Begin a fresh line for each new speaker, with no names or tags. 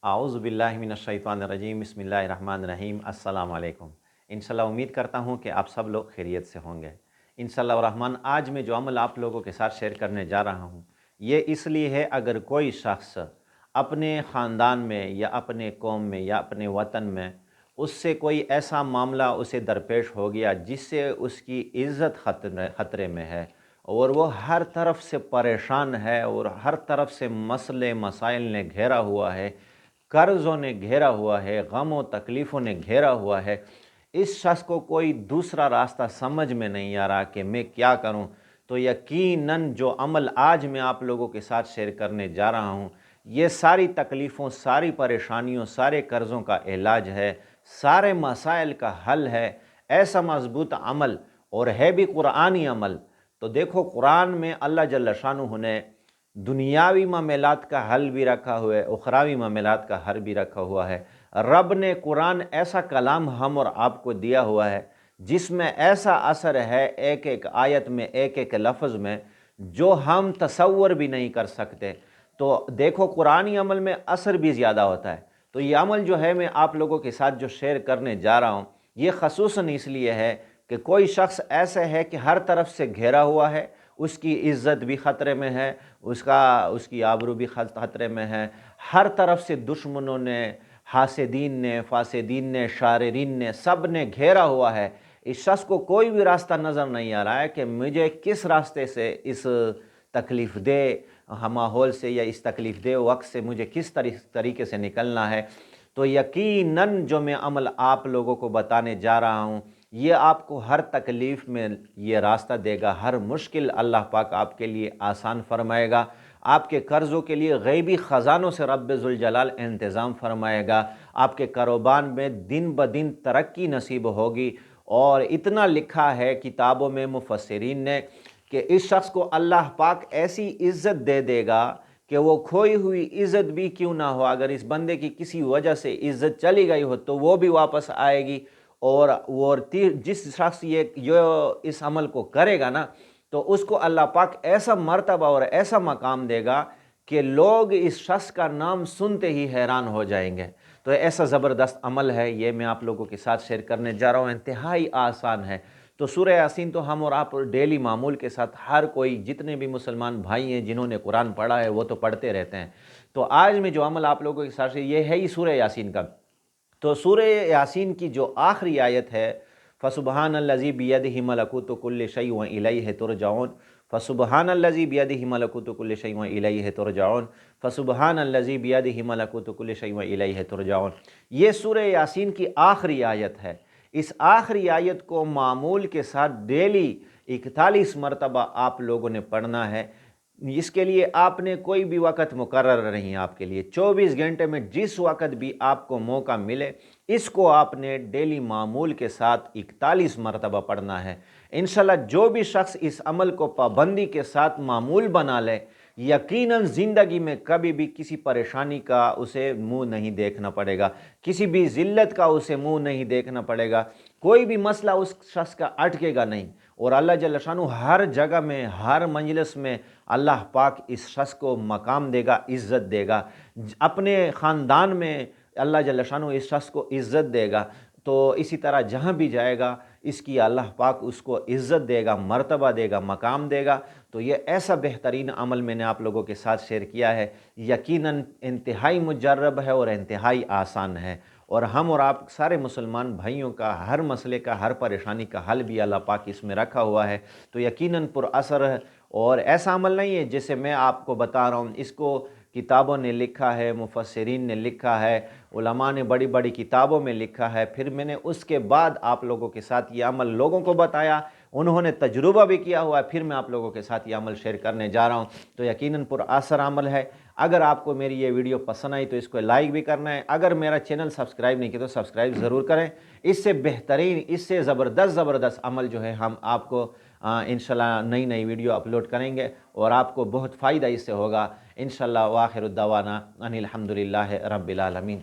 اعوذ باللہ من الشیطان الرجیم، بسم اللہ الرحمن الرحیم۔ السلام علیکم۔ انشاءاللہ امید کرتا ہوں کہ آپ سب لوگ خیریت سے ہوں گے۔ انشاءاللہ الرحمن آج میں جو عمل آپ لوگوں کے ساتھ شیئر کرنے جا رہا ہوں، یہ اس لیے ہے اگر کوئی شخص اپنے خاندان میں یا اپنے قوم میں یا اپنے وطن میں اس سے کوئی ایسا معاملہ اسے درپیش ہو گیا جس سے اس کی عزت خطرے میں ہے، اور وہ ہر طرف سے پریشان ہے اور ہر طرف سے مسئلے مسائل نے گھیرا ہوا ہے، قرضوں نے گھیرا ہوا ہے، غم و تکلیفوں نے گھیرا ہوا ہے، اس شخص کو کوئی دوسرا راستہ سمجھ میں نہیں آ رہا کہ میں کیا کروں، تو یقیناً جو عمل آج میں آپ لوگوں کے ساتھ شیئر کرنے جا رہا ہوں، یہ ساری تکلیفوں، ساری پریشانیوں، سارے قرضوں کا علاج ہے، سارے مسائل کا حل ہے، ایسا مضبوط عمل، اور ہے بھی قرآنی عمل۔ تو دیکھو، قرآن میں اللہ جل شانہ نے دنیاوی معاملات کا حل بھی رکھا ہوا ہے، اخروی معاملات کا حل بھی رکھا ہوا ہے۔ رب نے قرآن ایسا کلام ہم اور آپ کو دیا ہوا ہے جس میں ایسا اثر ہے ایک ایک آیت میں، ایک ایک لفظ میں، جو ہم تصور بھی نہیں کر سکتے۔ تو دیکھو، قرآنی عمل میں اثر بھی زیادہ ہوتا ہے۔ تو یہ عمل جو ہے میں آپ لوگوں کے ساتھ جو شیئر کرنے جا رہا ہوں، یہ خصوصاً اس لیے ہے کہ کوئی شخص ایسا ہے کہ ہر طرف سے گھیرا ہوا ہے، اس کی عزت بھی خطرے میں ہے، اس کی آبرو بھی خطرے میں ہے، ہر طرف سے دشمنوں نے، حاسدین نے، فاسدین نے، شاررین نے، سب نے گھیرا ہوا ہے۔ اس شخص کو کوئی بھی راستہ نظر نہیں آ رہا ہے کہ مجھے کس راستے سے اس تکلیف دہ ماحول سے یا اس تکلیف دہ وقت سے مجھے کس طریقے سے نکلنا ہے۔ تو یقیناً جو میں عمل آپ لوگوں کو بتانے جا رہا ہوں، یہ آپ کو ہر تکلیف میں یہ راستہ دے گا، ہر مشکل اللہ پاک آپ کے لیے آسان فرمائے گا، آپ کے قرضوں کے لیے غیبی خزانوں سے رب ذوالجلال انتظام فرمائے گا، آپ کے کاروبار میں دن بدن ترقی نصیب ہوگی۔ اور اتنا لکھا ہے کتابوں میں مفسرین نے کہ اس شخص کو اللہ پاک ایسی عزت دے دے گا کہ وہ کھوئی ہوئی عزت بھی کیوں نہ ہو، اگر اس بندے کی کسی وجہ سے عزت چلی گئی ہو تو وہ بھی واپس آئے گی، اور جس شخص جو اس عمل کو کرے گا نا، تو اس کو اللہ پاک ایسا مرتبہ اور ایسا مقام دے گا کہ لوگ اس شخص کا نام سنتے ہی حیران ہو جائیں گے۔ تو ایسا زبردست عمل ہے، یہ میں آپ لوگوں کے ساتھ شیئر کرنے جا رہا ہوں، انتہائی آسان ہے۔ تو سورہ یاسین تو ہم اور آپ ڈیلی معمول کے ساتھ ہر کوئی، جتنے بھی مسلمان بھائی ہیں جنہوں نے قرآن پڑھا ہے وہ تو پڑھتے رہتے ہیں۔ تو آج میں جو عمل آپ لوگوں کے ساتھ یہ ہے ہی سورہ یاسین کا۔ تو سورہ یاسین کی جو آخری آیت ہے، فَسُبْحَانَ الَّذِي بِيَدِهِ مَلَكُوتُ كُلِّ شَيْءٍ وَإِلَيْهِ تُرْجَعُونَ فَسُبْحَانَ الَّذِي بِيَدِهِ مَلَكُوتُ كُلِّ شَيْءٍ وَإِلَيْهِ تُرْجَعُونَ فَسُبْحَانَ الَّذِي بِيَدِهِ مَلَكُوتُ كُلِّ شَيْءٍ وَإِلَيْهِ تُرْجَعُونَ۔ یہ سورہ یاسین کی آخری آیت ہے۔ اس آخری آیت کو معمول کے ساتھ ڈیلی 41 مرتبہ آپ لوگوں نے پڑھنا ہے۔ اس کے لیے آپ نے کوئی بھی وقت مقرر نہیں، آپ کے لیے 24 گھنٹے میں جس وقت بھی آپ کو موقع ملے، اس کو آپ نے ڈیلی معمول کے ساتھ 41 مرتبہ پڑھنا ہے۔ انشاءاللہ جو بھی شخص اس عمل کو پابندی کے ساتھ معمول بنا لے، یقیناً زندگی میں کبھی بھی کسی پریشانی کا اسے منہ نہیں دیکھنا پڑے گا، کسی بھی ذلت کا اسے منہ نہیں دیکھنا پڑے گا، کوئی بھی مسئلہ اس شخص کا اٹکے گا نہیں، اور اللہ جل شانہ ہر جگہ میں، ہر مجلس میں اللہ پاک اس شخص کو مقام دے گا، عزت دے گا، اپنے خاندان میں اللہ جل شانہ اس شخص کو عزت دے گا۔ تو اسی طرح جہاں بھی جائے گا اس کی اللہ پاک اس کو عزت دے گا، مرتبہ دے گا، مقام دے گا۔ تو یہ ایسا بہترین عمل میں نے آپ لوگوں کے ساتھ شیئر کیا ہے، یقیناً انتہائی مجرب ہے اور انتہائی آسان ہے، اور ہم اور آپ سارے مسلمان بھائیوں کا ہر مسئلے کا، ہر پریشانی کا حل بھی اللہ پاک اس میں رکھا ہوا ہے۔ تو یقیناً پر اثر ہے، اور ایسا عمل نہیں ہے جیسے میں آپ کو بتا رہا ہوں، اس کو کتابوں نے لکھا ہے، مفسرین نے لکھا ہے، علماء نے بڑی بڑی کتابوں میں لکھا ہے، پھر میں نے اس کے بعد آپ لوگوں کے ساتھ یہ عمل لوگوں کو بتایا، انہوں نے تجربہ بھی کیا ہوا ہے، پھر میں آپ لوگوں کے ساتھ یہ عمل شیئر کرنے جا رہا ہوں۔ تو یقیناً پر اثر عمل ہے۔ اگر آپ کو میری یہ ویڈیو پسند آئی تو اس کو لائک بھی کرنا ہے، اگر میرا چینل سبسکرائب نہیں کیا تو سبسکرائب ضرور کریں۔ اس سے بہترین، اس سے زبردست عمل جو ہے ہم آپ کو انشاءاللہ نئی نئی ویڈیو اپلوڈ کریں گے، اور آپ کو بہت فائدہ اس سے ہوگا انشاءاللہ۔ وآخر الدعوانا ان الحمدللہ رب العالمین۔